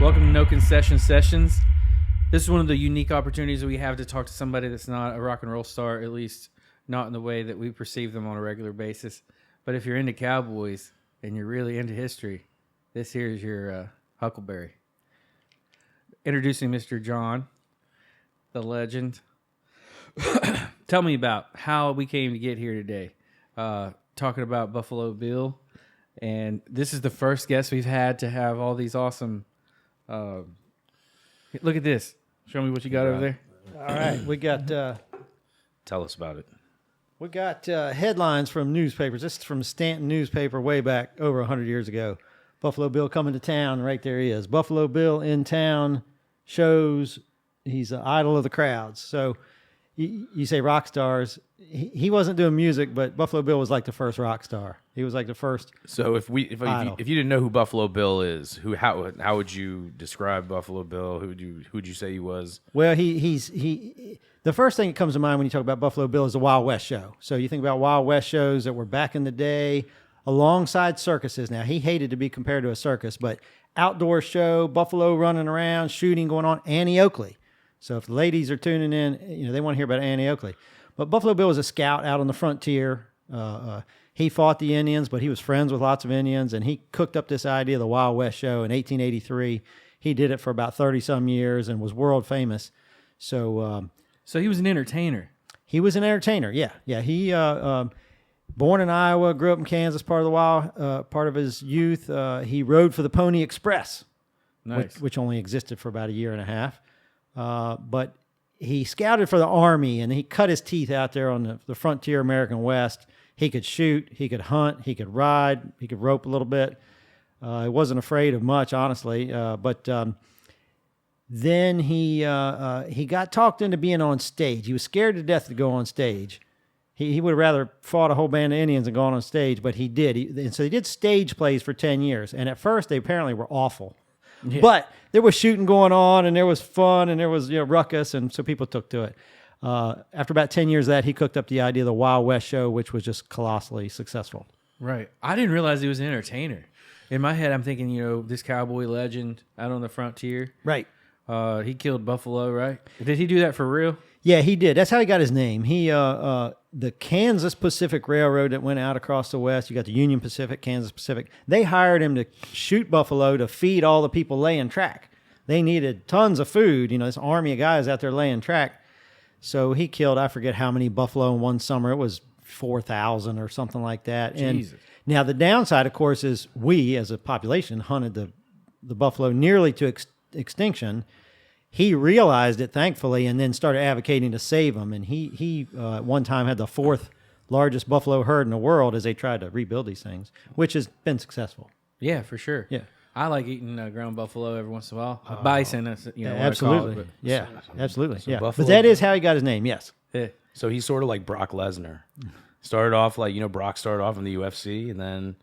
Welcome to No Concession Sessions. This is one of the unique opportunities that we have to talk to somebody that's not a rock and roll star, at least not in the way that we perceive them on a regular basis. But if you're into cowboys and you're really into history, this here is your Huckleberry. Introducing Mr. John, the legend. Tell me about how we came to get here today. Talking about Buffalo Bill. And this is the first guest we've had to have all these awesome... look at this. Show me what you got over there. All right, we got... Tell us about it. We got headlines from newspapers. This is from Stanton newspaper way back over 100 years ago. Buffalo Bill coming to town. Right there he is. Buffalo Bill in town shows he's an idol of the crowds. So you say rock stars. He wasn't doing music, but Buffalo Bill was like the first rock star. He was like the first. So if you didn't know who Buffalo Bill is, how would you describe Buffalo Bill? Who'd you say he was? Well, he's the first thing that comes to mind when you talk about Buffalo Bill is the Wild West show. So you think about Wild West shows that were back in the day alongside circuses. Now, he hated to be compared to a circus, but outdoor show, buffalo running around, shooting going on, Annie Oakley. So if the ladies are tuning in, they want to hear about Annie Oakley. But Buffalo Bill was a scout out on the frontier. He fought the Indians, but he was friends with lots of Indians, and he cooked up this idea of the Wild West show in 1883. He did it for about 30-some years and was world famous. So he was an entertainer. He was an entertainer, yeah. Yeah, he born in Iowa, grew up in Kansas part of the while, part of his youth. He rode for the Pony Express, Nice. which only existed for about a year and a half. But he scouted for the Army, and he cut his teeth out there on the frontier American West. He could shoot, he could hunt, he could ride, he could rope a little bit. He wasn't afraid of much, honestly. But then he got talked into being on stage. He was scared to death to go on stage. He would have rather fought a whole band of Indians than gone on stage, but he did. And so he did stage plays for 10 years. And at first, they apparently were awful. Yeah. But there was shooting going on, and there was fun, and there was ruckus, and so people took to it. After about 10 years of that, he cooked up the idea of the Wild West show, which was just colossally successful. Right. I didn't realize he was an entertainer. In my head, I'm thinking, this cowboy legend out on the frontier. Right. He killed buffalo, right? Did he do that for real? Yeah, he did. That's how he got his name. He the Kansas Pacific Railroad that went out across the West, you got the Union Pacific, Kansas Pacific. They hired him to shoot buffalo to feed all the people laying track. They needed tons of food. This army of guys out there laying track. So he killed, I forget how many buffalo in one summer. It was 4,000 or something like that. Jesus. And now the downside, of course, is we as a population hunted the buffalo nearly to extinction. He realized it, thankfully, and then started advocating to save them. And he at one time had the fourth largest buffalo herd in the world as they tried to rebuild these things, which has been successful. Yeah, for sure. Yeah. I like eating ground buffalo every once in a while. Bison, absolutely. Absolutely. So yeah. Buffalo, but that is how he got his name, yes. Yeah. So he's sort of like Brock Lesnar. Started off Brock started off in the UFC and then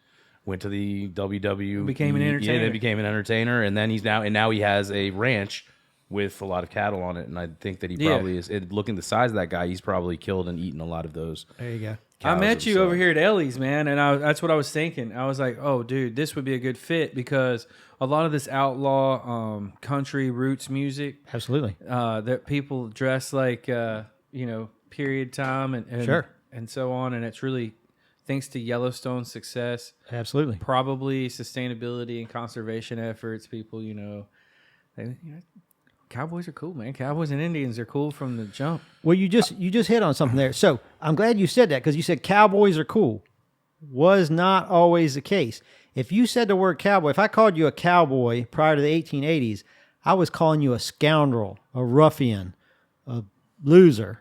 went to the WWE. Became an entertainer. Yeah, then became an entertainer, and then now he has a ranch with a lot of cattle on it, and I think that he probably is. Looking at the size of that guy, he's probably killed and eaten a lot of those. There you go. I met you over here at Ellie's, man, and that's what I was thinking. I was like, oh, dude, this would be a good fit because a lot of this outlaw country roots music. Absolutely. That people dress like, period time and sure. And so on, and it's really thanks to Yellowstone's success. Absolutely. Probably sustainability and conservation efforts. People, cowboys are cool, man. Cowboys and Indians are cool from the jump. Well, you just hit on something there. So I'm glad you said that because you said cowboys are cool. Was not always the case. If you said the word cowboy, if I called you a cowboy prior to the 1880s, I was calling you a scoundrel, a ruffian, a loser.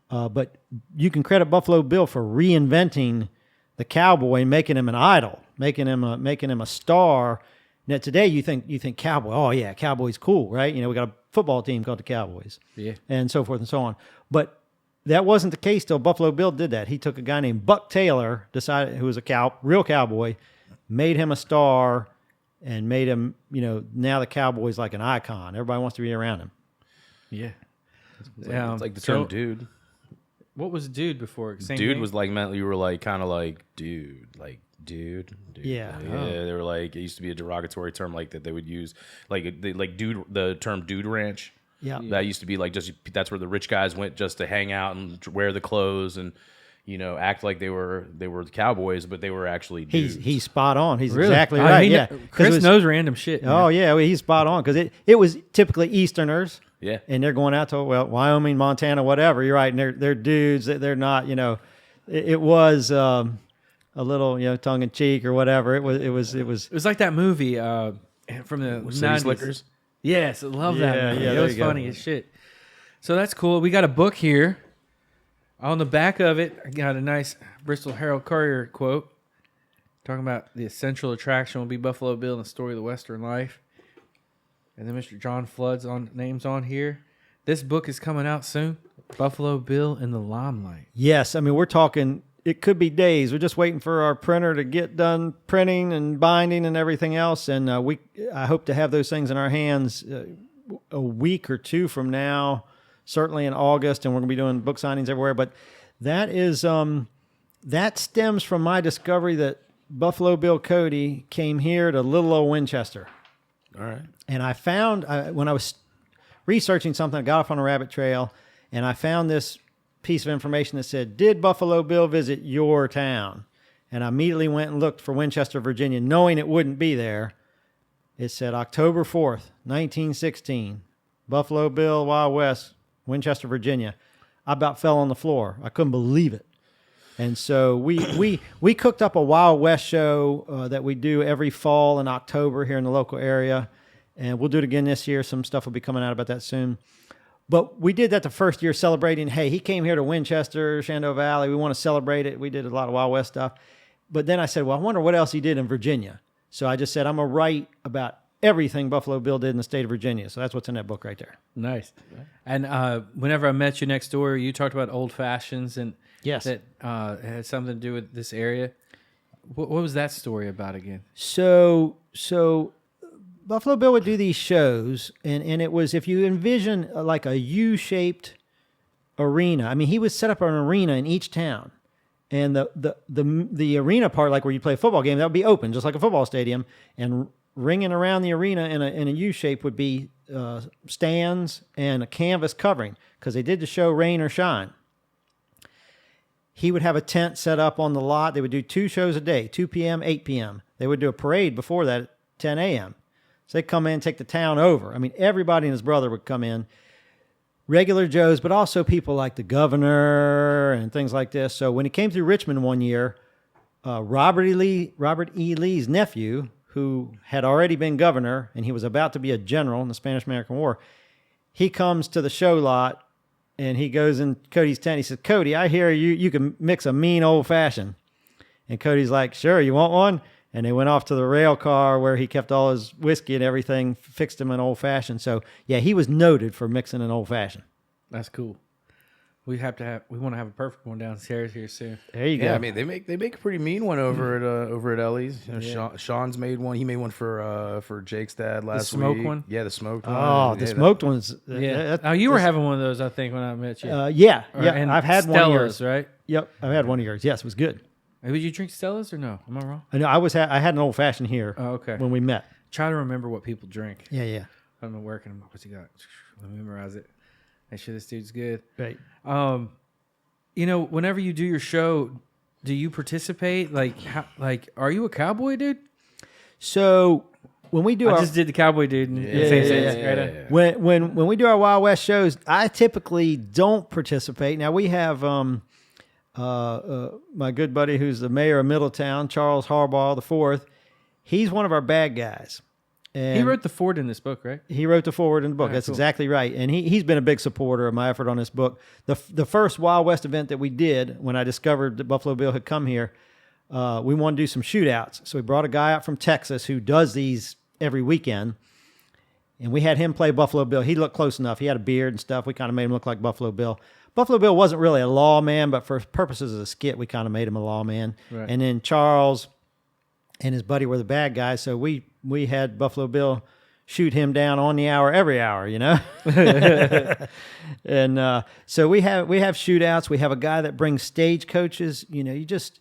But you can credit Buffalo Bill for reinventing the cowboy and making him an idol, making him a star. Now today you think cowboy, oh yeah, cowboy's cool, right? We got a football team called the Cowboys, yeah, and so forth and so on. But that wasn't the case till Buffalo Bill did that. He took a guy named Buck Taylor, who was a real cowboy, made him a star, and made him, now the cowboy's like an icon. Everybody wants to be around him. Yeah. It's like the term dude. What was dude before? Same Dude thing? was like meant you were like kind of like dude. Yeah. Yeah. They were like, it used to be a derogatory term like that they would use, like dude, the term dude ranch. Yeah. That used to be like that's where the rich guys went just to hang out and wear the clothes and act like they were cowboys, but they were actually dudes. He's spot on. He's Really? exactly Oh, right. he Yeah. Chris knows random shit. Oh man. yeah, well, he's spot on because it was typically Easterners. Yeah. And they're going out to Wyoming, Montana, whatever. You're right, and they're dudes. They're not. It was a little tongue in cheek or whatever. It was. It was like that movie from the City 90s. Slickers. Yes, I love that Yeah, movie. yeah, It there was you go. funny as shit. So that's cool. We got a book here. On the back of it, I got a nice Bristol Herald Courier quote talking about the essential attraction will be Buffalo Bill and the story of the Western life. And then Mr. John Flood's names on here. This book is coming out soon. Buffalo Bill in the Limelight. Yes, I mean we're talking. It could be days. We're just waiting for our printer to get done printing and binding and everything else. And I hope to have those things in our hands a week or two from now. Certainly in August, and we're going to be doing book signings everywhere. But that is that stems from my discovery that Buffalo Bill Cody came here to little old Winchester. All right. And I found, when I was researching something, I got off on a rabbit trail, and I found this piece of information that said, did Buffalo Bill visit your town? And I immediately went and looked for Winchester, Virginia, knowing it wouldn't be there. It said October 4th, 1916, Buffalo Bill, Wild West, Winchester, Virginia. I about fell on the floor. I couldn't believe it. And so we cooked up a Wild West show that we do every fall in October here in the local area. And we'll do it again this year. Some stuff will be coming out about that soon. But we did that the first year celebrating, hey, he came here to Winchester, Shenandoah Valley. We want to celebrate it. We did a lot of Wild West stuff. But then I said, well, I wonder what else he did in Virginia. So I just said, I'm going to write about everything Buffalo Bill did in the state of Virginia. So that's what's in that book right there. Nice. And whenever I met you next door, you talked about old fashions and Yes. that had something to do with this area. What was that story about again? So Buffalo Bill would do these shows, and it was, if you envision like a U-shaped arena. I mean, he would set up an arena in each town, and the arena part, like where you play a football game, that would be open, just like a football stadium, and ringing around the arena in a U-shape would be stands and a canvas covering, because they did the show rain or shine. He would have a tent set up on the lot. They would do 2 shows a day, 2 p.m., 8 p.m. They would do a parade before that at 10 a.m. So they'd come in and take the town over. I mean, everybody and his brother would come in, regular Joes, but also people like the governor and things like this. So when he came through Richmond one year, Robert E. Lee's nephew, who had already been governor, and he was about to be a general in the Spanish-American War, he comes to the show lot, and he goes in Cody's tent. He says, Cody, I hear you can mix a mean old-fashioned. And Cody's like, sure, you want one? And they went off to the rail car where he kept all his whiskey and everything, fixed him an old-fashioned. So, yeah, he was noted for mixing an old-fashioned. That's cool. We want to have a perfect one downstairs here soon. There you go. Yeah, I mean they make a pretty mean one over at Ellie's. You know, Sean's made one. He made one for Jake's dad last week. The smoked one? Yeah, the smoked one. Oh, the smoked ones. Yeah. You were having one of those, I think, when I met you. Yeah. And I've had one of yours. Stella's, right? Yep, I've had one of yours. Yes, it was good. Would you drink Stella's or no? Am I wrong? I know I had an old-fashioned here okay. when we met. Try to remember what people drink. Yeah. I'm working. What's he got? Let me memorize it. Make sure this dude's good. Right. Whenever you do your show, do you participate? Like, are you a cowboy dude? So when we do I just did the cowboy dude. Yeah. When we do our Wild West shows, I typically don't participate. Now we have my good buddy who's the mayor of Middletown, Charles Harbaugh IV. He's one of our bad guys. And he wrote the foreword in this book, right? He wrote the foreword in the book. That's cool. exactly right. And he's been a big supporter of my effort on this book. The first Wild West event that we did, when I discovered that Buffalo Bill had come here, we wanted to do some shootouts. So we brought a guy out from Texas who does these every weekend. And we had him play Buffalo Bill. He looked close enough. He had a beard and stuff. We kind of made him look like Buffalo Bill. Buffalo Bill wasn't really a lawman, but for purposes of the skit, we kind of made him a lawman. Right. And then Charles and his buddy were the bad guys. So we had Buffalo Bill shoot him down on the hour every hour, you know. And so we have shootouts. We have a guy that brings stagecoaches. You know, you just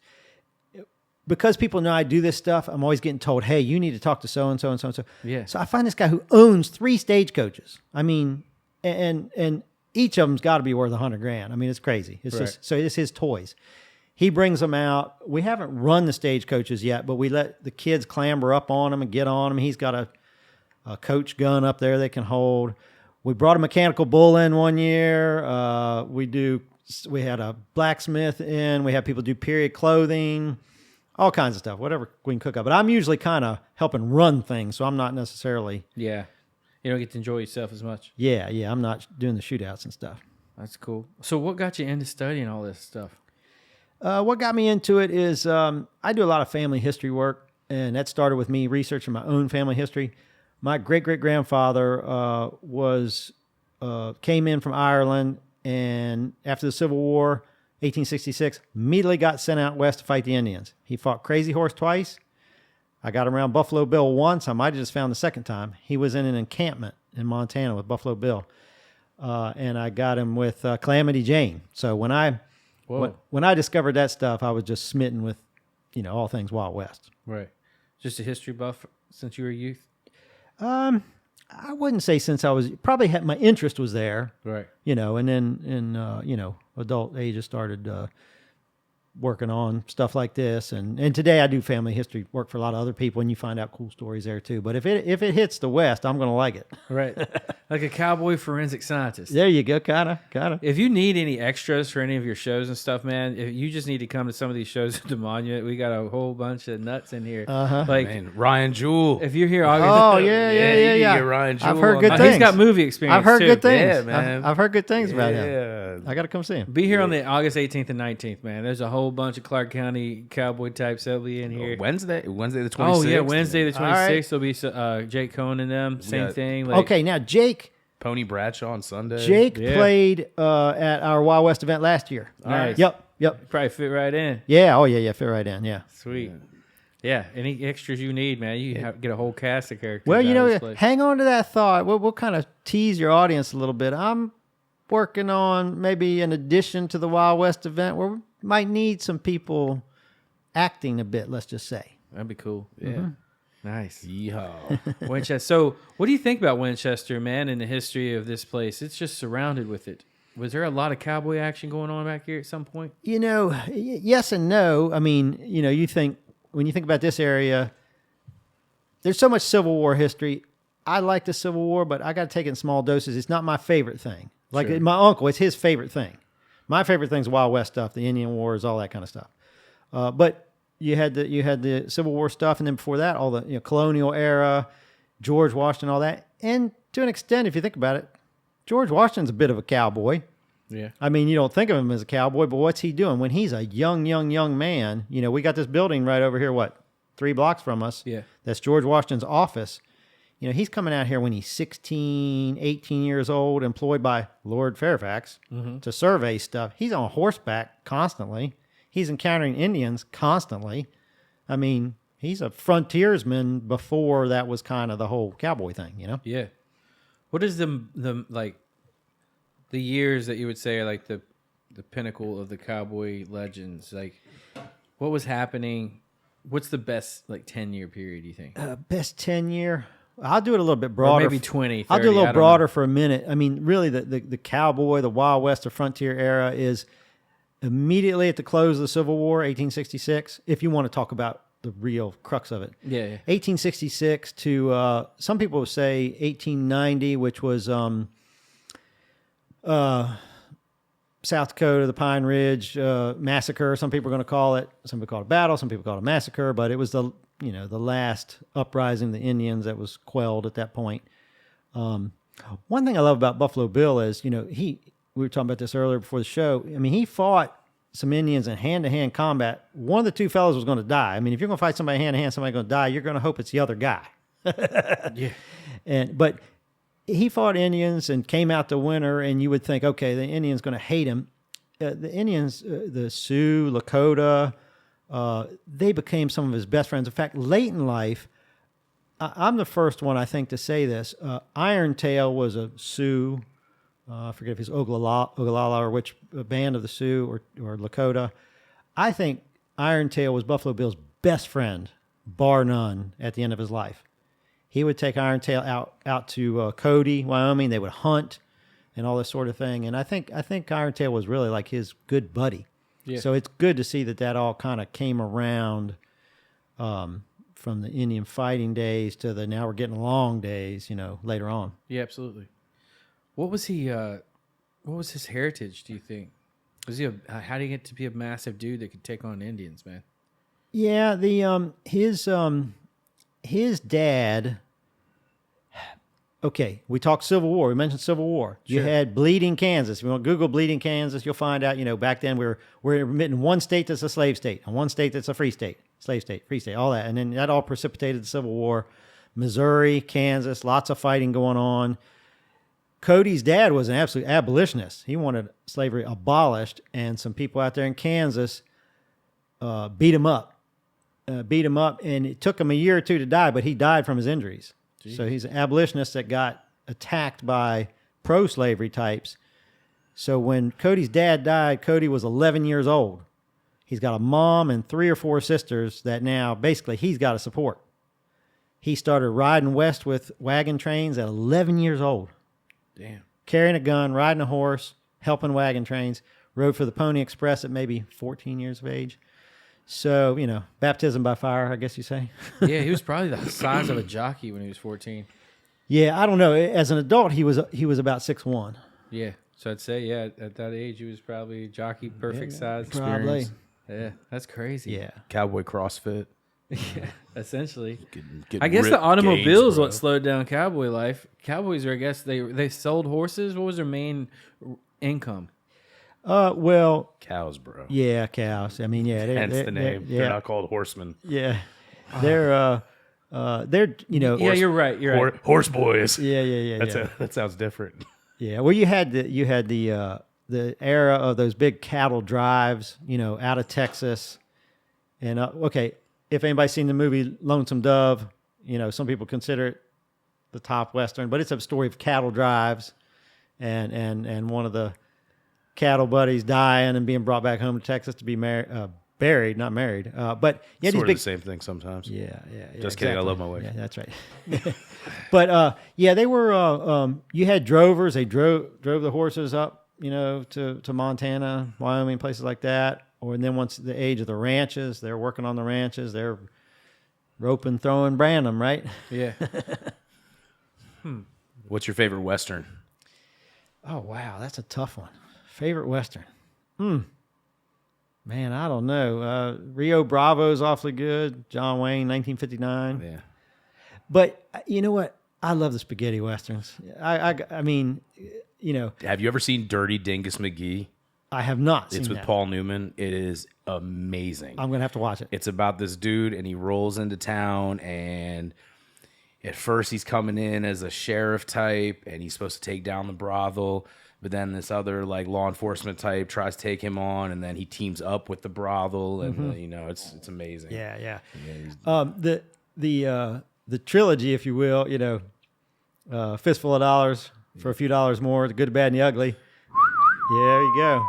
because people know I do this stuff, I'm always getting told, "Hey, you need to talk to so and so and so and so." Yeah. So I find this guy who owns 3 stagecoaches. I mean, and each of them's got to be worth $100,000. I mean, it's crazy. It's Right. just so it's his toys. He brings them out. We haven't run the stagecoaches yet, but we let the kids clamber up on them and get on them. He's got a coach gun up there they can hold. We brought a mechanical bull in one year. We had a blacksmith in. We had people do period clothing, all kinds of stuff, whatever we can cook up. But I'm usually kind of helping run things, so I'm not necessarily. Yeah. You don't get to enjoy yourself as much. Yeah, I'm not doing the shootouts and stuff. That's cool. So what got you into studying all this stuff? What got me into it is I do a lot of family history work, and that started with me researching my own family history. My great-great-grandfather came in from Ireland, and after the Civil War, 1866, immediately got sent out west to fight the Indians. He fought Crazy Horse twice. I got him around Buffalo Bill once. I might have just found the second time. He was in an encampment in Montana with Buffalo Bill, and I got him with Calamity Jane. So when I discovered that stuff, I was just smitten with, all things Wild West. Right. Just a history buff since you were a youth? I wouldn't say since I was probably my interest was there, Right. And then in adult age I started working on stuff like this, and today I do family history work for a lot of other people, and you find out cool stories there too. But if it hits the West, I'm gonna like it. Right. Like a cowboy forensic scientist. There you go, kind of. If you need any extras for any of your shows and stuff, man, if you just need to come to some of these shows at the Monument. We got a whole bunch of nuts in here. Like Man, Ryan Jewell. if you're here August, Oh you yeah. can get Ryan Jewell I've heard on good that. things. he's got movie experience. I've heard too. good things. Yeah, man. I've heard good things about him. Yeah. I got to come see him. Be here on the August 18th and 19th, man. There's a whole bunch of Clark County cowboy types that'll be in here. Wednesday the 26th. Oh yeah, Wednesday the 26th. All right. There'll be Jake Cohn and them. Same got- thing. Like, Okay, now Jake Pony Bradshaw on Sunday. Yeah. played at our Wild West event last year. Nice. Yep. Probably fit right in. Yeah. Oh yeah. Fit right in. Yeah. Sweet. Yeah. Any extras you need, man? You get a whole cast of characters. Well, out of this place. hang on to that thought. We'll kind of tease your audience a little bit. I'm working on maybe an addition to the Wild West event where we might need some people acting a bit, let's just say. That'd be cool. Yeah. Nice. Yeehaw. Winchester. So, what do you think about Winchester, man, and the history of this place? It's just surrounded with it. Was there a lot of cowboy action going on back here at some point? Yes and no. I mean, when you think about this area, there's so much Civil War history. I like the Civil War, but I got to take it in small doses. It's not my favorite thing. Like Sure. my uncle, it's his favorite thing. My favorite thing's Wild West stuff, the Indian Wars, all that kind of stuff. But you had the Civil War stuff, and then before that, all the colonial era, George Washington, all that. And to an extent, if you think about it, George Washington's a bit of a cowboy. Yeah. I mean, you don't think of him as a cowboy, but what's he doing when he's a young man? We got this building right over here, 3 blocks from us. Yeah. That's George Washington's office. He's coming out here when he's 16, 18 years old, employed by Lord Fairfax to survey stuff. He's on horseback constantly. He's encountering Indians constantly. I mean, he's a frontiersman before that was kind of the whole cowboy thing, Yeah. What is the years that you would say are like the pinnacle of the cowboy legends? Like, what was happening? What's the best 10-year period, you think? Best 10-year? I'll do it a little bit Or broader. maybe 20, 30. I'll do a I little don't broader know. for a minute. I mean, really, the cowboy, the Wild West, the frontier era is immediately at the close of the Civil War, 1866, if you want to talk about the real crux of it. Yeah. 1866 to, some people would say 1890, which was South Dakota, the Pine Ridge massacre. Some people are going to call it. Some people call it a battle. Some people call it a massacre. But it was the last uprising of the Indians that was quelled at that point. One thing I love about Buffalo Bill is, we were talking about this earlier before the show. I mean, he fought some Indians in hand-to-hand combat. One of the two fellows was going to die. I mean, if you're going to fight somebody hand-to-hand, somebody's going to die, you're going to hope it's the other guy. Yeah. But he fought Indians and came out the winner, and you would think, okay, the Indians going to hate him. The Indians, the Sioux, Lakota, they became some of his best friends. In fact, late in life, I'm the first one, I think, to say this. Iron Tail was a Sioux. I forget if it's Oglala or which band of the Sioux or Lakota. I think Iron Tail was Buffalo Bill's best friend, bar none, at the end of his life. He would take Iron Tail out to Cody, Wyoming. They would hunt and all this sort of thing. And I think Iron Tail was really like his good buddy. Yeah. So it's good to see that all kind of came around from the Indian fighting days to the now we're getting along days, later on. Yeah, absolutely. What was he? What was his heritage? Do you think? Was he? How did he get to be a massive dude that could take on Indians, man? Yeah, his dad. Okay, we talked Civil War. We mentioned Civil War. Sure. You had Bleeding Kansas. If you want to Google Bleeding Kansas, you'll find out. Back then we're admitting one state that's a slave state and one state that's a free state, slave state, free state, all that, and then that all precipitated the Civil War. Missouri, Kansas, lots of fighting going on. Cody's dad was an absolute abolitionist. He wanted slavery abolished, and some people out there in Kansas beat him up, and it took him a year or two to die, but he died from his injuries. Jeez. So he's an abolitionist that got attacked by pro-slavery types. So when Cody's dad died, Cody was 11 years old. He's got a mom and 3 or 4 sisters that now basically he's got to support. He started riding west with wagon trains at 11 years old. Damn. Carrying a gun, riding a horse, helping wagon trains. Rode for the Pony Express at maybe 14 years of age. So, baptism by fire, I guess you say. Yeah, he was probably the size of a jockey when he was 14. Yeah, I don't know. As an adult, he was about 6'1". Yeah, so I'd say, at that age, he was probably jockey, perfect size. Probably. Experience. Yeah, that's crazy. Yeah. Cowboy CrossFit. Yeah, essentially. Get I guess the automobile gains, is what slowed down cowboy life. Cowboys are, I guess, they sold horses. What was their main income? Well, cows, bro. Yeah, cows. I mean, yeah. Hence the name. Yeah. They're not called horsemen. Yeah. They're you're right. You're right. Horse boys. Yeah. That sounds different. Yeah. Well, you had the era of those big cattle drives, out of Texas. And if anybody's seen the movie Lonesome Dove, some people consider it the top Western, but it's a story of cattle drives and one of the cattle buddies dying and being brought back home to Texas to be buried, not married. But yeah, sort of the same thing sometimes. Yeah. Just kidding. I love my wife. Yeah, that's right. But they were. You had drovers. They drove the horses up, to Montana, Wyoming, places like that. And then once the age of the ranches, they're working on the ranches. They're roping, throwing, branding them, right? Yeah. What's your favorite Western? Oh, wow. That's a tough one. Favorite Western? Man, I don't know. Rio Bravo's awfully good. John Wayne, 1959. Yeah. But you know what? I love the spaghetti Westerns. I mean, Have you ever seen Dirty Dingus McGee? I have not seen It's with that. Paul Newman. It is amazing. I'm going to have to watch it. It's about this dude, and he rolls into town, and at first he's coming in as a sheriff type, and he's supposed to take down the brothel, but then this other law enforcement type tries to take him on, and then he teams up with the brothel, and it's amazing. Yeah. The trilogy, if you will, Fistful of Dollars for a few dollars more, The Good, Bad, and the Ugly. Yeah, there you go.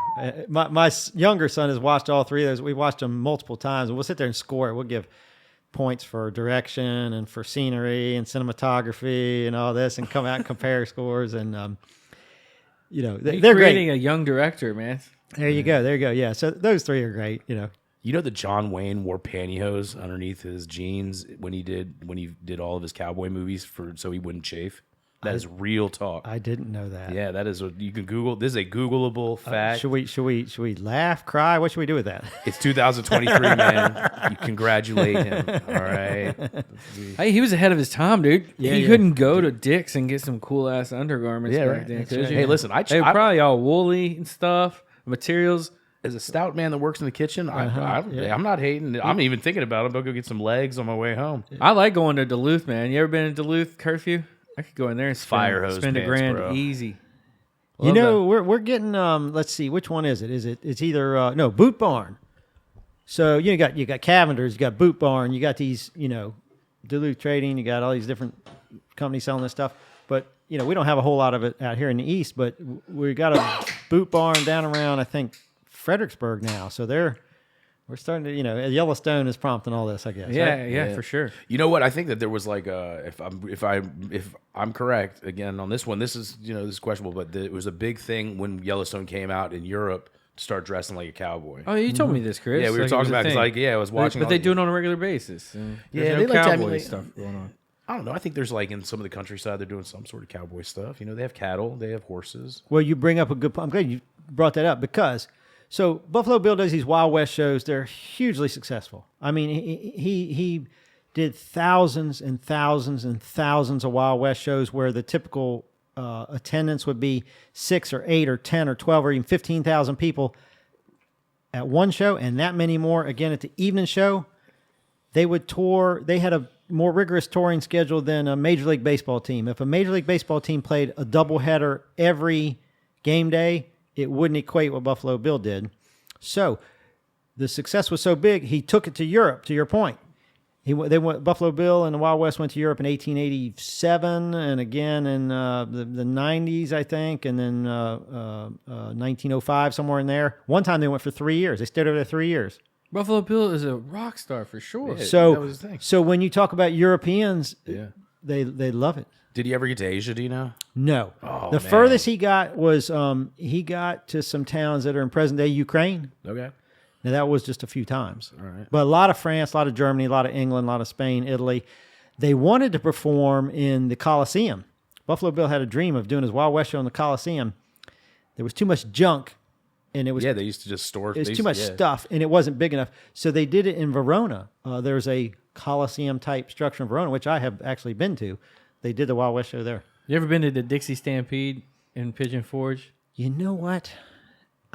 My younger son has watched all 3 of those. We've watched them multiple times. We'll sit there and score it. We'll give points for direction and for scenery and cinematography and all this, and come out and compare scores. And they're creating great. a young director, man. There you go. Yeah. So those 3 are great. You know that John Wayne wore pantyhose underneath his jeans when he did all of his cowboy movies so he wouldn't chafe. That is real talk. I didn't know that. Yeah, that is what you can Google. This is a Googleable fact. Should we laugh, cry? What should we do with that? It's 2023, man. You congratulate him. All right. Hey, he was ahead of his time, dude. He couldn't go to Dick's and get some cool ass undergarments back right. then. Right. Hey, listen, they were probably all woolly and stuff, materials. As a stout man that works in the kitchen, I'm not hating. I'm even thinking about it. I'll go get some legs on my way home. I like going to Duluth, man. You ever been to Duluth curfew? I could go in there and Fire hose spend pants, $1,000 bro. easy. We're getting let's see, which one is it? It's either Boot Barn. So you got Cavender's, you got Boot Barn, you got these, Duluth Trading. You got all these different companies selling this stuff. But, we don't have a whole lot of it out here in the East, but we got a boot barn down around, I think, Fredericksburg now. So we're starting to, Yellowstone is prompting all this, I guess. Yeah, right? yeah, for sure. You know what? I think that there was like if I'm correct again on this one, this is this is questionable, but it was a big thing when Yellowstone came out in Europe to start dressing like a cowboy. Oh, you told me this, Chris. Yeah, we were talking about because I was watching, but they do it on a regular basis. Yeah, There's they no like to cowboy emulate stuff going on. I don't know. I think there's like in some of the countryside they're doing some sort of cowboy stuff. They have cattle, they have horses. Well, you bring up a good point. I'm glad you brought that up because so Buffalo Bill does these Wild West shows. They're hugely successful. I mean, he did thousands and thousands and thousands of Wild West shows where the typical attendance would be 6 or 8 or 10 or 12 or even 15,000 people at one show, and that many more again at the evening show. They would tour. They had a more rigorous touring schedule than a Major League Baseball team. If a Major League Baseball team played a doubleheader every game day, it wouldn't equate what Buffalo Bill did. So the success was so big, he took it to Europe, to your point. Buffalo Bill and the Wild West went to Europe in 1887 and again in the 90s, I think, and then 1905, somewhere in there. One time they went for 3 years. They stayed over there 3 years. Buffalo Bill is a rock star for sure. Yeah, So, that was his thing. so when you talk about Europeans, Yeah. they love it. Did he ever get to Asia? Do you know? No. Oh, The man. furthest he got was he got to some towns that are in present-day Ukraine. Okay. Now, that was just a few times. All right. But a lot of France, a lot of Germany, a lot of England, a lot of Spain, Italy. They wanted to perform in the Coliseum. Buffalo Bill had a dream of doing his Wild West show in the Coliseum. There was too much junk, and it was Yeah, they used to just store. It was too much stuff, and it wasn't big enough. So they did it in Verona. There's a Coliseum-type structure in Verona, which I have actually been to. They did the Wild West show there. You ever been to the Dixie Stampede in Pigeon Forge? You know what?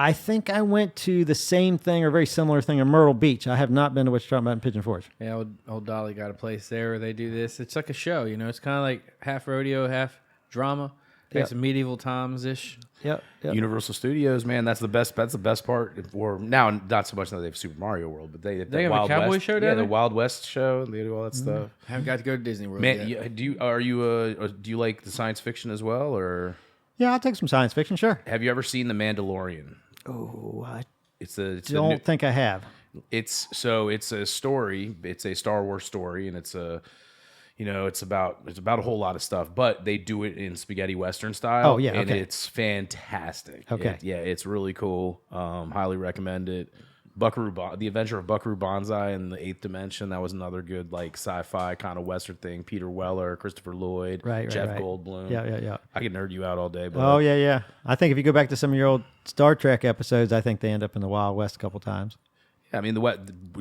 I think I went to the same thing or very similar thing in Myrtle Beach. I have not been to what you're talking about in Pigeon Forge. Yeah, old Dolly got a place there where they do this. It's like a show, It's kind of like half rodeo, half drama. It's medieval times-ish. Yep. Universal Studios, man, that's the best. That's the best part. Or now, not so much now they have Super Mario World, but they have Wild a cowboy West, show down Yeah, there? the Wild West show. They do all that stuff. Haven't got to go to Disney World Man, yet. do you like the science fiction as well, or Yeah, I'll take some science fiction, sure. have you ever seen The Mandalorian? Oh, I It's the don't think I have. It's a story. It's a Star Wars story, and it's about a whole lot of stuff. But they do it in spaghetti western style. Oh, yeah, and okay. it's fantastic. Okay. It's really cool. Highly recommend it. The Adventure of Buckaroo Banzai in the Eighth Dimension. That was another good like sci-fi kind of western thing. Peter Weller, Christopher Lloyd, Right, Jeff right. Goldblum. Yeah. I could nerd you out all day. But Oh, yeah. I think if you go back to some of your old Star Trek episodes, I think they end up in the Wild West a couple times. I mean,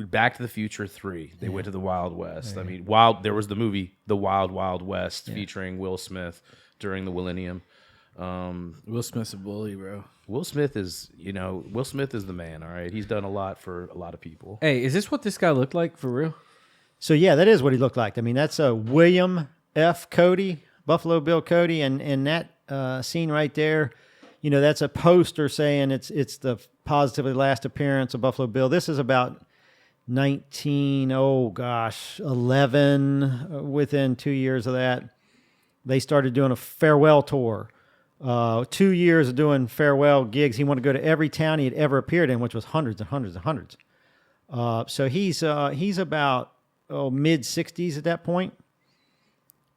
Back to the Future 3, they went to the Wild West. I mean, there was the movie The Wild Wild West featuring Will Smith during the millennium. Will Smith's a bully, bro. Will Smith is the man, all right? He's done a lot for a lot of people. Hey, is this what this guy looked like for real? So, yeah, that is what he looked like. I mean, that's William F. Cody, Buffalo Bill Cody, and that scene right there, that's a poster saying it's the positively last appearance of Buffalo Bill. This is about 11. Within 2 years of that, they started doing a farewell tour. 2 years of doing farewell gigs. He wanted to go to every town he had ever appeared in, which was hundreds and hundreds and hundreds. So he's about mid-60s at that point.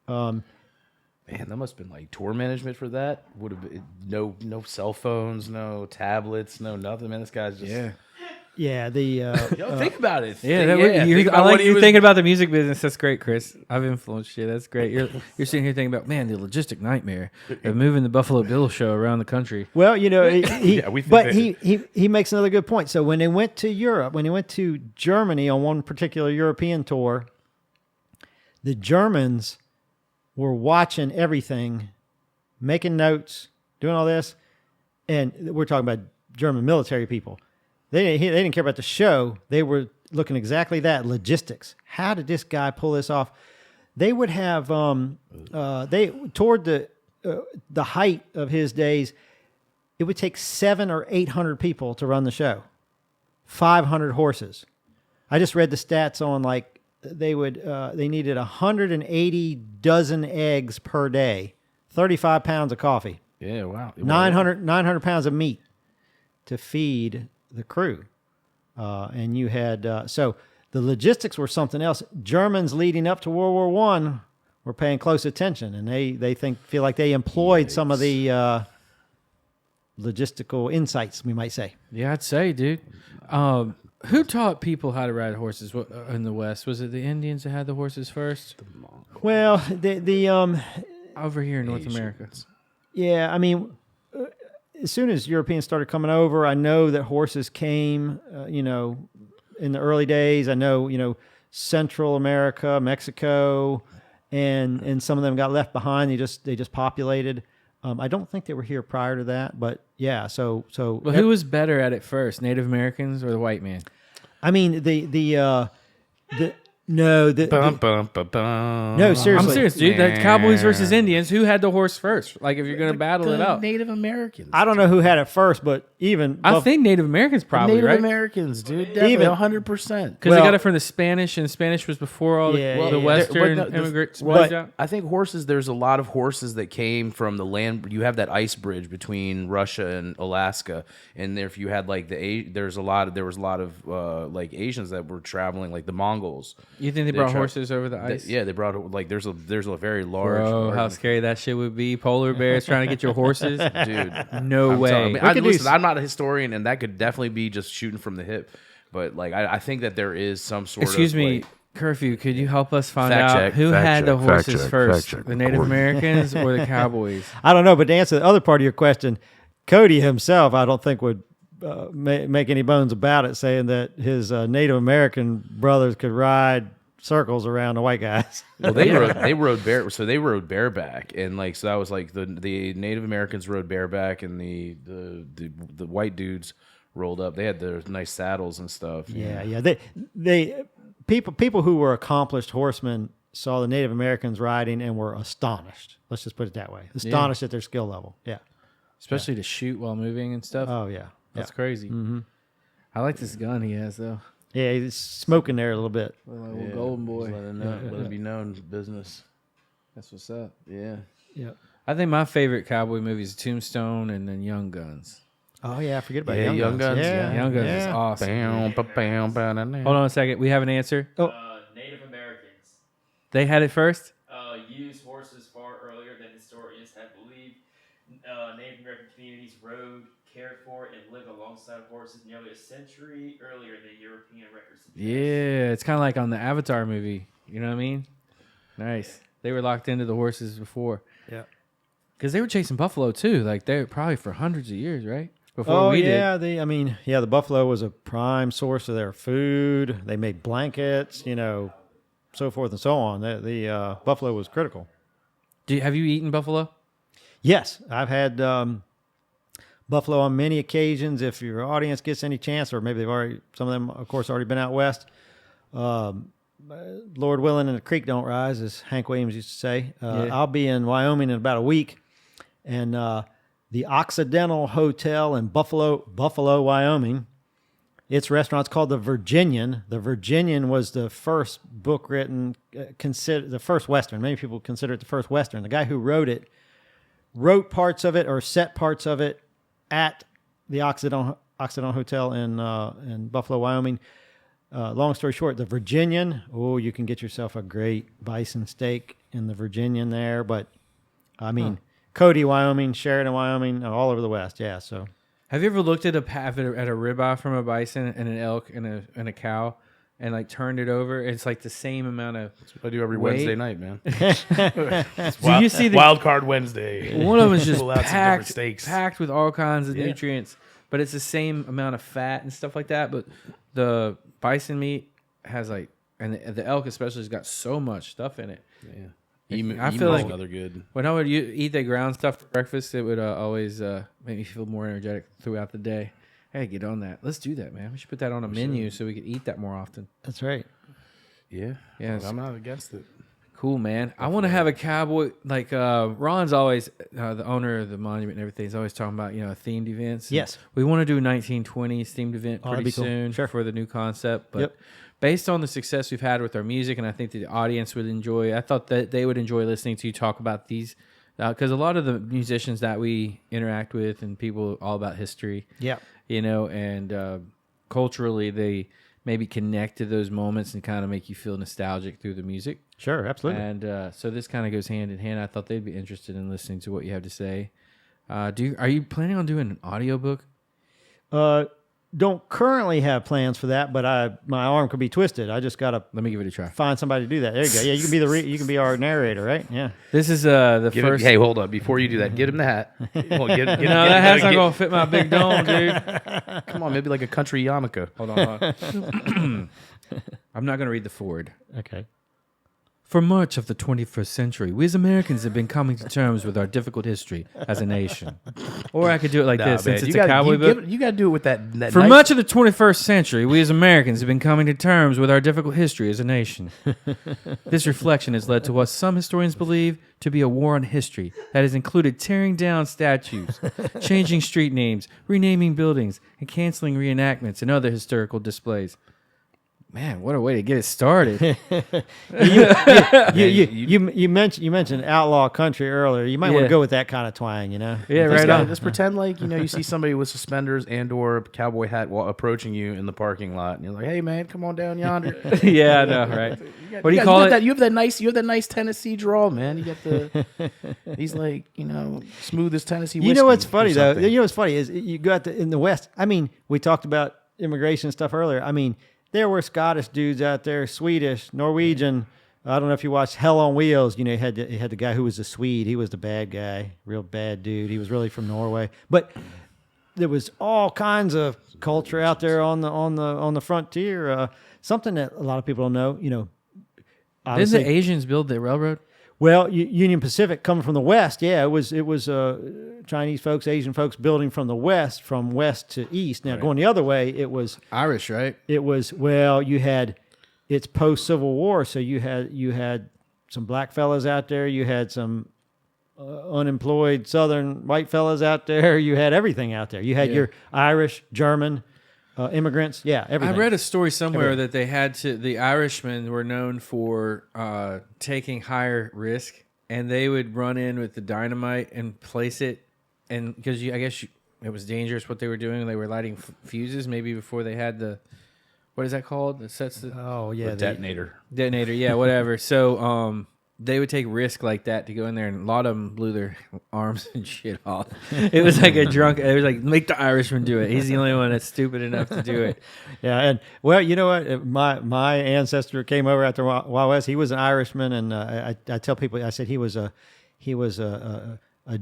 Man, that must have been like tour management for that. Would have been no cell phones, no tablets, no nothing. Man, this guy's just Yeah, think about it. I like you thinking about the music business. That's great, Chris. I've influenced you. That's great. You're sitting here thinking about, man, the logistic nightmare of moving the Buffalo Bill show around the country. well, he makes another good point. So when they went to Europe, when they went to Germany on one particular European tour, the Germans were watching everything, making notes, doing all this, and we're talking about German military people. They didn't care about the show. They were looking exactly that, logistics. How did this guy pull this off? They would have toward the height of his days, it would take 700 or 800 people to run the show. 500 horses. I just read the stats on like they needed 180 dozen eggs per day, 35 pounds of coffee, Yeah, wow. 900 pounds of meat to feed the crew. And you had, so the logistics were something else. Germans leading up to World War One were paying close attention, and they feel like they employed some of the logistical insights, we might say. Yeah, I'd say, dude. Who taught people how to ride horses in the West? Was it the Indians that had the horses first? Well, the Over here in North America. yeah, I mean, as soon as Europeans started coming over, I know that horses came, in the early days. I know, Central America, Mexico, and some of them got left behind. They just populated. I don't think they were here prior to that, but yeah. So. Well, who was better at it first, Native Americans or the white man? I mean, no, seriously. I'm serious, dude. The Cowboys versus Indians. Who had the horse first? Like, if you're going to battle it out, Native Americans. I don't know who had it first, but I think Native Americans probably, Native right? Americans, dude. Definitely, Even 100%. Because they got it from the Spanish, and Spanish was before all the Western immigrants. I think horses. There's a lot of horses that came from the land. You have that ice bridge between Russia and Alaska, and if you had like there was a lot of like Asians that were traveling, like the Mongols. You think they brought horses over the ice? They brought like there's a very large. Bro, how scary that shit would be! Polar bears trying to get your horses, dude. No way. I'm not a historian, and that could definitely be just shooting from the hip. But like, I think that there is some sort of. Excuse me, Curfew. Could you help us find out who had the horses first, the Native Americans or the Cowboys? I don't know, but to answer the other part of your question, Cody himself, I don't think would make any bones about it, saying that his Native American brothers could ride circles around the white guys. Well, they rode bareback, and like so that was like the Native Americans rode bareback, and the white dudes rolled up. They had their nice saddles and stuff. Yeah. They people who were accomplished horsemen saw the Native Americans riding and were astonished. Let's just put it that way. Astonished at their skill level. Yeah. Especially to shoot while moving and stuff. Oh yeah. That's crazy. Mm-hmm. I like this gun he has though. Yeah, he's smoking there a little bit. Little golden boy. Let it be known business. That's what's up. Yeah. Yeah. I think my favorite cowboy movie is Tombstone and then Young Guns. Oh yeah, I forget about Young Guns. Yeah. Young Guns is awesome. Hold on a second. We have an answer. Native Americans They had it first? used horses far earlier than historians have believed. Native American communities rode, cared for, and lived alongside horses nearly a century earlier than European records suggest. Yeah, it's kind of like on the Avatar movie. You know what I mean? Nice. They were locked into the horses before. Yeah. Because they were chasing buffalo too. Like they were probably for hundreds of years, right? Before we did. The buffalo was a prime source of their food. They made blankets, so forth and so on. The buffalo was critical. Have you eaten buffalo? Yes, I've had buffalo on many occasions. If your audience gets any chance, or maybe some of them, of course, already been out west. Lord willing, and the creek don't rise, as Hank Williams used to say. I'll be in Wyoming in about a week, and the Occidental Hotel in Buffalo, Wyoming. Its restaurant's called the Virginian. The Virginian was the first book written, the first Western. Many people consider it the first Western. The guy who wrote it wrote parts of it or set parts of it at the Occidental Hotel in Buffalo, Wyoming. Long story short, the Virginian, you can get yourself a great bison steak in the Virginian there. But, I mean, Cody, Wyoming, Sheridan, Wyoming, all over the West. Yeah, so. Have you ever looked at a ribeye from a bison and an elk and a cow and like turned it over? It's like the same amount of. That's what I do every weight. Wednesday night, man. You see the Wild Card Wednesday? One of them is just Pull out some different steaks. packed with all kinds of nutrients, but it's the same amount of fat and stuff like that. But the bison meat has and the elk especially has got so much stuff in it. Yeah. I feel like another good. When I would eat that ground stuff for breakfast, it would always make me feel more energetic throughout the day. Hey, get on that. Let's do that, man. We should put that on a menu so we could eat that more often. That's right. Yeah. Yes. I'm not against it. Cool, man. I want to have a cowboy. Like Ron's always, the owner of the monument and everything, is always talking about, themed events. Yes. We want to do a 1920s themed event pretty that'd be cool. soon Sure. for the new concept. But based on the success we've had with our music, and I think the audience would enjoy. I thought that they would enjoy listening to you talk about these, because a lot of the musicians that we interact with and people all about history, Yeah. and culturally they maybe connect to those moments and kind of make you feel nostalgic through the music. Sure, absolutely. And so this kind of goes hand in hand. I thought they'd be interested in listening to what you have to say. Are you planning on doing an audiobook? Don't currently have plans for that, but my arm could be twisted. I just gotta Let me give it a try. find somebody to do that. There you go. Yeah, you can be you can be our narrator, right? Yeah. This is the first. Hey, hold up! Before you do that, get him the hat. Well, No, that hat's not gonna fit my big dome, dude. Come on, maybe like a country yarmulke. Hold on. I'm not gonna read the forward. Okay. For much of the 21st century, we as Americans have been coming to terms with our difficult history as a nation. Or I could do it like this, since it's a cowboy book. You gotta do it with that. For much of the 21st century, we as Americans have been coming to terms with our difficult history as a nation. This reflection has led to what some historians believe to be a war on history that has included tearing down statues, changing street names, renaming buildings, and canceling reenactments and other historical displays. Man, what a way to get it started. You mentioned outlaw country earlier. You might want Yeah. to go with that kind of twang, Yeah, Let's right on. Just pretend like you see somebody with suspenders and or a cowboy hat while approaching you in the parking lot, and you're like, "Hey, man, come on down yonder." Yeah, I know, right? What do you call it? You have that nice Tennessee drawl, man. You got the. He's like smooth as Tennessee. You know what's whiskey funny or though? something. You know what's funny is you got in the West. I mean, we talked about immigration stuff earlier. I mean, there were Scottish dudes out there, Swedish, Norwegian. I don't know if you watched Hell on Wheels. You had the guy who was a Swede. He was the bad guy, real bad dude. He was really from Norway. But there was all kinds of culture out there on the frontier. Something that a lot of people don't know. Didn't obviously- the Asians build the railroad? Well, Union Pacific coming from the west, yeah, it was Chinese folks, Asian folks building from the west, from west to east. Now going the other way, it was Irish, right? you had it's post Civil War, so you had some black fellas out there, you had some unemployed Southern white fellas out there, you had everything out there. You had your Irish, German immigrants, everything. I read a story somewhere that the Irishmen were known for taking higher risk, and they would run in with the dynamite and place it, and because it was dangerous what they were doing. They were lighting fuses maybe before they had the, what is that called? That sets the The detonator. detonator, yeah, whatever. So they would take risk like that to go in there, and a lot of them blew their arms and shit off. It was like it was like, make the Irishman do it. He's the only one that's stupid enough to do it. Yeah, and well, you know what? My ancestor came over after Wild West. He was an Irishman, and I tell people, I said he was a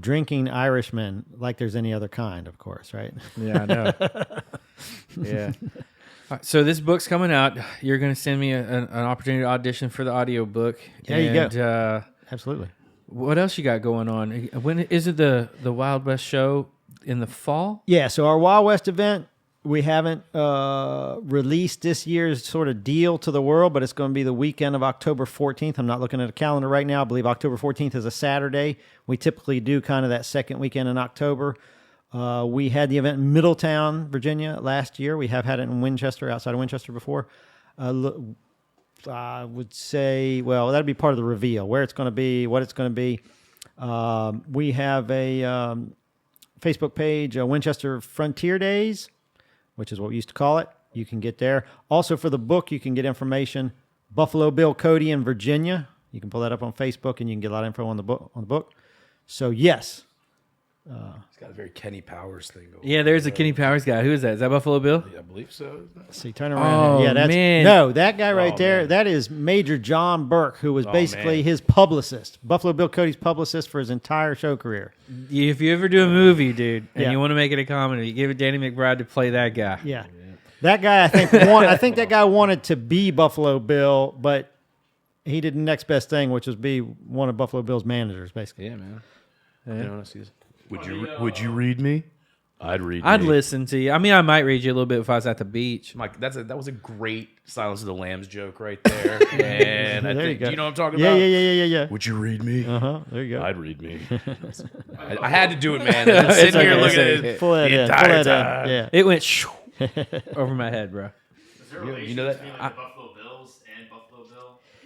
drinking Irishman, like there's any other kind, of course, right? Yeah, I know. Yeah. So this book's coming out. You're going to send me an opportunity to audition for the audio book. There you go. And Absolutely. what else you got going on? When is it the Wild West show in the fall? Yeah, so our Wild West event, we haven't released this year's sort of deal to the world, but it's going to be the weekend of October 14th. I'm not looking at a calendar right now. I believe October 14th is a Saturday. We typically do kind of that second weekend in October. We had the event in Middletown, Virginia last year. We have had it in Winchester, outside of Winchester before. I would say, well, that'd be part of the reveal, where it's going to be, what it's going to be. We have a Facebook page, Winchester Frontier Days, which is what we used to call it. You can get there. Also for the book, you can get information. Buffalo Bill Cody in Virginia. You can pull that up on Facebook, and you can get a lot of info on the book. So yes. He's got a very Kenny Powers thing going. Yeah, there's a Kenny Powers guy. Who is that? Is that Buffalo Bill? I believe so. See, turn around. Oh, Yeah, man. No, that guy right there, man. that is Major John Burke, who was basically his publicist. Buffalo Bill Cody's publicist for his entire show career. If you ever do a movie, dude, and Yeah. you want to make it a comedy, you give it Danny McBride to play that guy. Yeah. That guy, I think that guy wanted to be Buffalo Bill, but he did the next best thing, which was be one of Buffalo Bill's managers, basically. Yeah, man. You know, would you read me? I'd read. I'd me. listen to you. I mean, I might read you a little bit if I was at the beach. Mike, that was a great Silence of the Lambs joke right there. And I There you think, go. do you know what I'm talking Yeah, about? yeah. Would you read me? There you go. I'd read me. I had to do it, man. I've been sitting okay. here looking at It's it. Pull that the in. entire Pull that time. in. Yeah. It went shoo over my head, bro. Is there a relation you know that- between like the Buffalo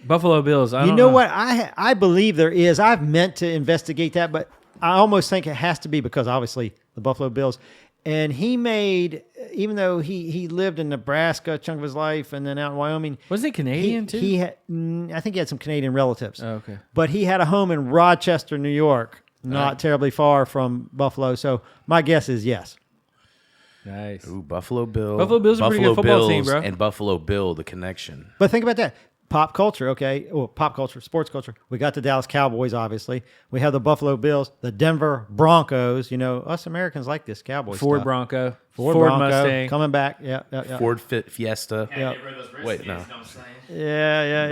Buffalo Bills. I You don't know what? I believe there is. I've meant to investigate that, but I almost think it has to be because obviously the Buffalo Bills. And he made, even though he lived in Nebraska a chunk of his life and then out in Wyoming. Wasn't he Canadian too? He had, I think he had some Canadian relatives. Oh, okay. But he had a home in Rochester, New York, not terribly far from Buffalo. So my guess is yes. Nice. Ooh, Buffalo Bill. Buffalo Bills are a pretty good football team, bro. And Buffalo Bill, the connection. But think about that. Pop culture, okay? Well, pop culture, sports culture. We got the Dallas Cowboys, obviously. We have the Buffalo Bills, the Denver Broncos. You know, us Americans like this Cowboys Ford stuff. Bronco. Ford Ford Bronco Mustang. coming back. Yeah. Ford Fiesta. Yeah, get rid of those Wait, Redskins, no. know what I'm saying?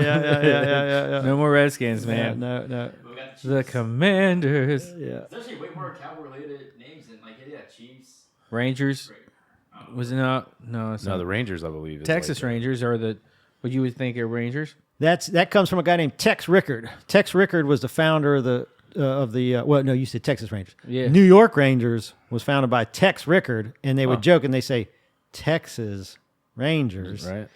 Yeah. No more Redskins, man. No. We got the The Chiefs. Commanders. Yeah. There's actually way more cowboy-related names than like Chiefs. Rangers. Was it not? No, it's No, not. the Rangers, I believe. Is Texas like Rangers are the what you would think are Rangers. That comes from a guy named Tex Rickard. Tex Rickard was the founder of the well, no, you said Texas Rangers. Yeah. New York Rangers was founded by Tex Rickard, and they would joke and they say Texas Rangers. Right.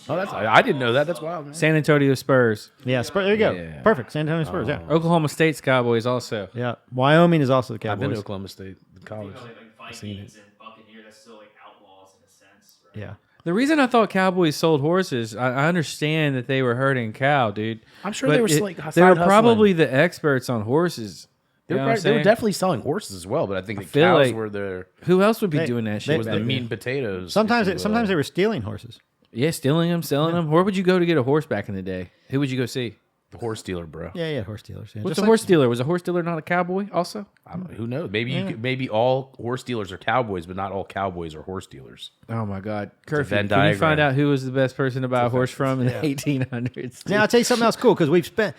I didn't know that. That's wild, man. San Antonio Spurs. Yeah, Spurs, there you go. Yeah. Perfect. San Antonio Spurs. Yeah. Oklahoma State's Cowboys also. Yeah. Wyoming is also the I've been to Cowboys. Oklahoma State college. Like Vikings and Buccaneers, that's still like outlaws in a sense. Right? Yeah. The reason I thought Cowboys sold horses, I understand that they were herding cow, dude. I'm sure But they were it- like they were side hustling. probably the experts on horses. They You know were, what I'm they were saying? definitely selling horses as well, but I think the feel cows like were their Who else would be They- doing that they- shit? was back the then? meat and potatoes. Sometimes if you sometimes will. they were stealing horses. Yeah, stealing them, selling them. Where would you go to get a horse back in the day? Who would you go see? the horse dealer, bro. Yeah, horse dealers. Yeah. What's Just a horse dealer? Was a horse dealer not a cowboy also? I don't know, who knows? Maybe maybe all horse dealers are cowboys, but not all cowboys are horse dealers. Oh my God, Curfew! Venn Can you find diagram. out who was the best person to buy a horse from in the 1800s? Now I'll tell you something else cool because we've spent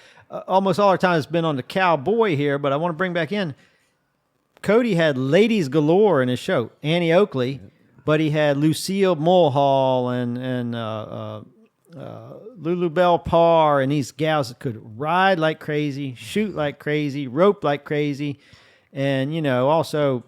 almost all our time has been on the cowboy here, but I want to bring back in. Cody had ladies galore in his show, Annie Oakley, but he had Lucille Mulhall and Lulu Bell Parr and these gals that could ride like crazy, shoot like crazy, rope like crazy, and also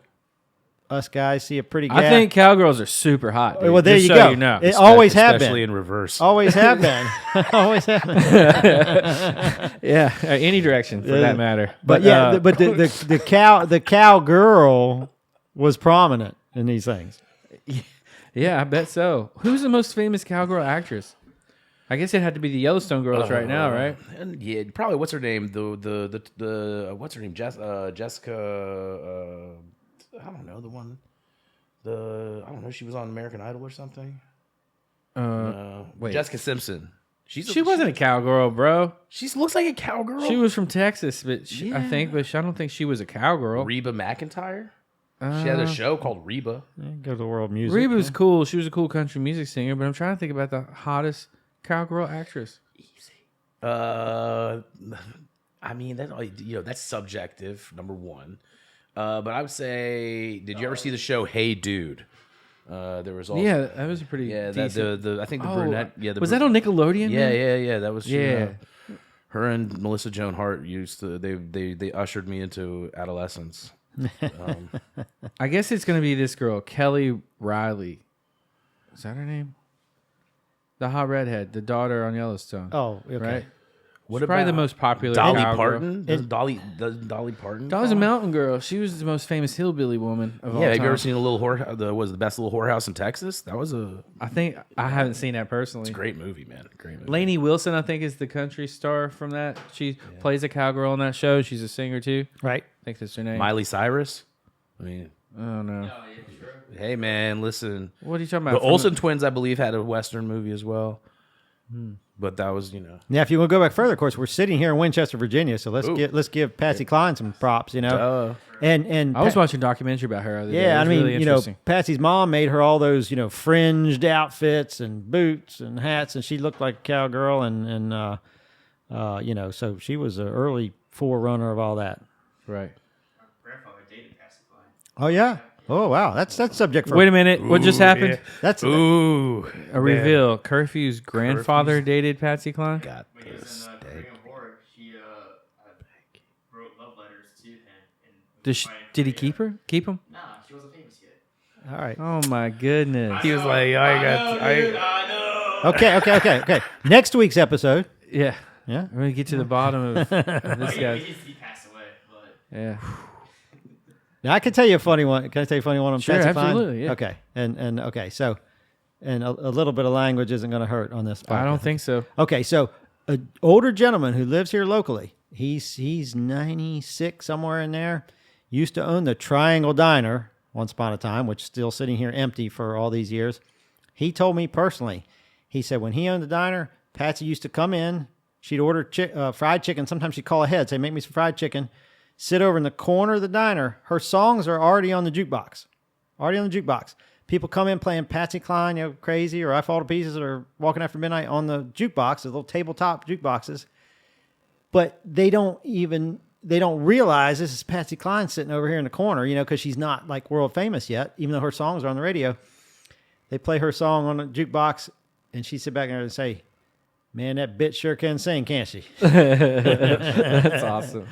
us guys see a pretty gal. I think cowgirls are super hot. Dude. Well, there Just you so go. You know. It always have Especially been. in reverse. Always have been. Always have been. Yeah, any direction for that matter. But the cowgirl was prominent in these things. yeah, I bet so. Who's the most famous cowgirl actress? I guess it had to be the Yellowstone girls right now, right? And yeah, probably what's her name? The what's her name? Jessica. I don't know the one. I don't know. She was on American Idol or something. Wait. Jessica Simpson. She wasn't a cowgirl, bro. She looks like a cowgirl. She was from Texas, but I don't think she was a cowgirl. Reba McEntire. She had a show called Reba. Go to the world music. Reba was cool. She was a cool country music singer, but I'm trying to think about the hottest cowgirl actress. I mean, that's subjective. Number one, but I would say, did you ever see the show Hey Dude? There was also That was a pretty decent. I think the brunette. Yeah, was that on Nickelodeon? Yeah, man? yeah. That was Yeah. her and Melissa Joan Hart used to. They ushered me into adolescence. I guess it's gonna be this girl, Kelly Riley. Is that her name? The hot redhead, the daughter on Yellowstone. Oh, okay. right. What She's probably the about most popular. Dolly cowgirl. Parton? Dolly Parton. Dolly's a mountain girl. She was the most famous hillbilly woman of all Yeah, time. have you ever seen a little the best little whorehouse in Texas? That was a I think I haven't seen that personally. great movie, man. Great movie. Lainey Wilson, I think, is the country star from that. She plays a cowgirl on that show. She's a singer too. Right. I think that's her name. Miley Cyrus. I mean, Oh no. hey man, listen. What are you talking The about? From Olsen twins, I believe, had a Western movie as well. But that was, Now, if you want to go back further, of course, we're sitting here in Winchester, Virginia, so let's give Patsy Cline some props. And I was watching a documentary about her. The other day. yeah, It I was mean, really interesting. Patsy's mom made her all those, fringed outfits and boots and hats, and she looked like a cowgirl, and so she was an early forerunner of all that. Right. My grandfather dated Patsy Cline. Oh yeah. Oh wow. That's subject for. Wait a minute. What just happened? That's ooh, A reveal. Curfew's grandfather dated Patsy Cline. got When he was this. in Korean War, she wrote love letters to him. And Did he keep her? Keep him? Nah, she wasn't famous yet. all right. Oh my goodness. He was like, I know. Okay. Next week's episode Yeah. Yeah. We're gonna get to the bottom of this guy. He passed away, but Yeah. Now I can tell you a funny one. Can I tell you a funny one on Sure, Patsy Cline? absolutely, yeah. Okay. And okay, so and a little bit of language isn't going to hurt on this podcast. I don't think so. Okay, so an older gentleman who lives here locally, he's 96, somewhere in there, used to own the Triangle Diner once upon a time, which is still sitting here empty for all these years. He told me personally, he said when he owned the diner, Patsy used to come in, she'd order fried chicken, sometimes she'd call ahead, say, make me some fried chicken, sit over in the corner of the diner. Her songs are already on the jukebox. People come in playing Patsy Cline, Crazy, or I Fall to Pieces, or Walking After Midnight on the jukebox, the little tabletop jukeboxes. But they don't realize this is Patsy Cline sitting over here in the corner, because she's not like world famous yet, even though her songs are on the radio. They play her song on the jukebox, and she sit back there and say, man, that bitch sure can sing, can't she? That's awesome.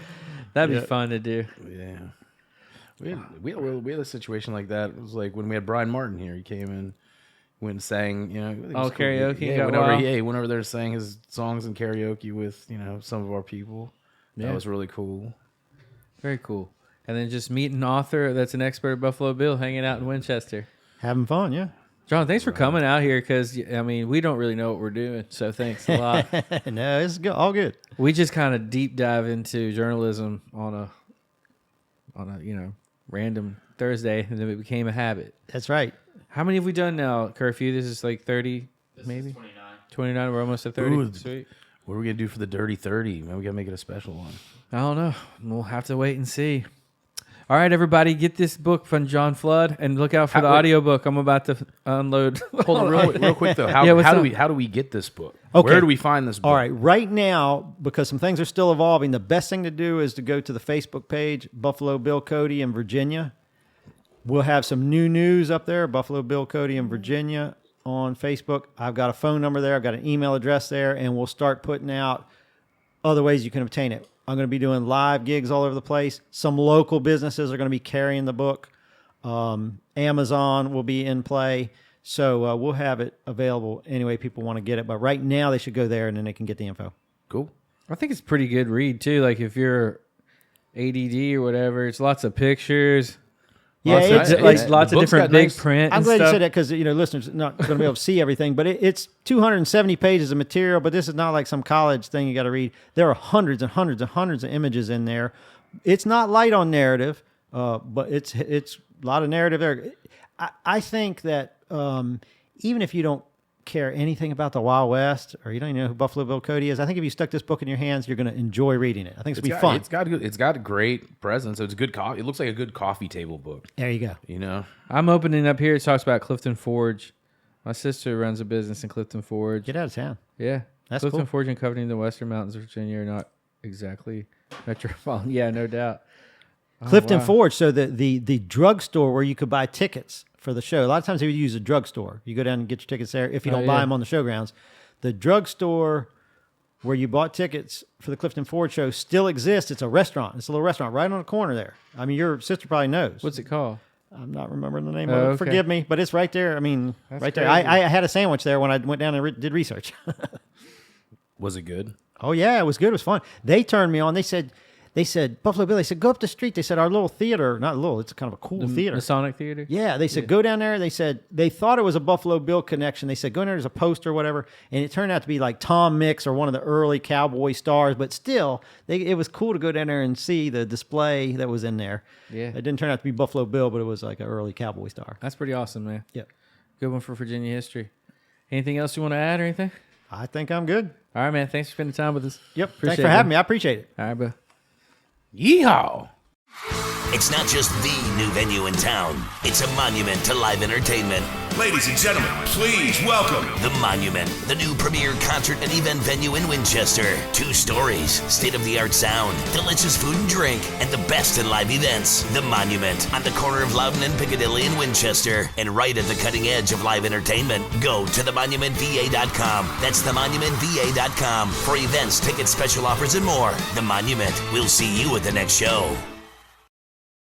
That'd be fun to do. Yeah. We had a situation like that. It was like when we had Brian Martin here. He came in, went and sang, it was cool. Karaoke. Yeah, whenever they're saying his songs in karaoke with, some of our people. Yeah. That was really cool. Very cool. And then just meet an author that's an expert at Buffalo Bill hanging out in Winchester. Having fun, yeah. John, thanks for coming out here because, we don't really know what we're doing. So thanks a lot. No, it's all good. We just kind of deep dive into journalism on a random Thursday, and then it became a habit. That's right. How many have we done now, Curfew? This is like 30, this maybe? is 29. 29, we're almost at 30. Ooh, Sweet. What are we going to do for the Dirty 30? Maybe we got to make it a special one. I don't know. We'll have to wait and see. All right, everybody, get this book from John Flood and look out for the audiobook. I'm about to unload. Hold on, real quick though. How do we get this book? Okay. Where do we find this book? All right, right now, because some things are still evolving, the best thing to do is to go to the Facebook page, Buffalo Bill Cody in Virginia. We'll have some new news up there, Buffalo Bill Cody in Virginia on Facebook. I've got a phone number there. I've got an email address there, and we'll start putting out other ways you can obtain it. I'm going to be doing live gigs all over the place. Some local businesses are going to be carrying the book. Amazon will be in play. So we'll have it available any way people want to get it. But right now they should go there and then they can get the info. Cool. I think it's a pretty good read, too. Like if you're ADD or whatever, it's lots of pictures. Yeah, lots of different big print. I'm and glad stuff. you said that because listeners are not going to be able to see everything. But it's 270 pages of material. But this is not like some college thing you got to read. There are hundreds and hundreds and hundreds of images in there. It's not light on narrative, but it's a lot of narrative there. I think that even if you don't care anything about the Wild West or you don't even know who Buffalo Bill Cody is, I think if you stuck this book in your hands, you're going to enjoy reading it. I think it's going to be fun. It's got a great presence. So it's good coffee. It looks like a good coffee table book. There you go. I'm opening up here. It talks about Clifton Forge. My sister runs a business in Clifton Forge. Get out of town. Yeah. That's Clifton cool. Forge and Covering the Western Mountains of Virginia are not exactly metropolitan. Yeah, no doubt. Clifton Forge. So the drugstore where you could buy tickets for the show. A lot of times they would use a drugstore. You go down and get your tickets there if you don't buy them on the showgrounds. The drugstore where you bought tickets for the Clifton Forge show still exists. It's a restaurant. It's a little restaurant right on the corner there. I mean, your sister probably knows. What's it called? I'm not remembering the name of it. Okay. Forgive me, but it's right there. I mean, That's right there. crazy. I had a sandwich there when I went down and did research. Was it good? Oh, yeah, it was good. It was fun. They turned me on. They said, Buffalo Bill, they said, go up the street. They said, our little theater, not little, it's kind of a cool theater. Masonic Theater? Yeah, they said, go down there. They said, they thought it was a Buffalo Bill connection. They said, go in there, there's a poster or whatever. And it turned out to be like Tom Mix or one of the early cowboy stars. But still, it was cool to go down there and see the display that was in there. Yeah. It didn't turn out to be Buffalo Bill, but it was like an early cowboy star. That's pretty awesome, man. Yep. Good one for Virginia history. Anything else you want to add or anything? I think I'm good. All right, man. Thanks for spending time with us. Yep. Appreciate Thanks for having me. I appreciate it. All right, bro. Yeehaw! It's not just the new venue in town. It's a monument to live entertainment. Ladies and gentlemen, please welcome The Monument, the new premier concert and event venue in Winchester. 2 stories, state-of-the-art sound, delicious food and drink, and the best in live events. The Monument, on the corner of Loudon and Piccadilly in Winchester, and right at the cutting edge of live entertainment. Go to themonumentva.com. That's themonumentva.com for events, tickets, special offers, and more. The Monument. We'll see you at the next show.